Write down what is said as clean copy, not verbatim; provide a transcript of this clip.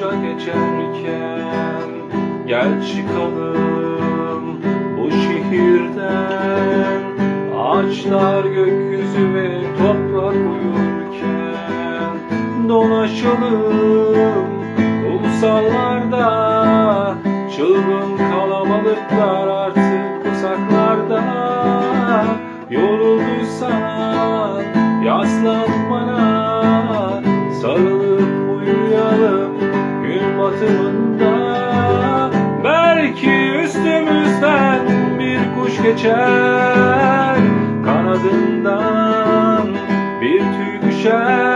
yolca geçerken gel çıkalım bu şehirden. Ağaçlar gökyüzü ve toprak uyurken dolaşalım kumsallarda. Çılgın kalabalıklar artık uzaklarda. Yorulduysan yaslan bana, sarılıp uyuyalım gün batımında. Belki üstümüzden bir kuş geçer, kanadından bir tüy düşer.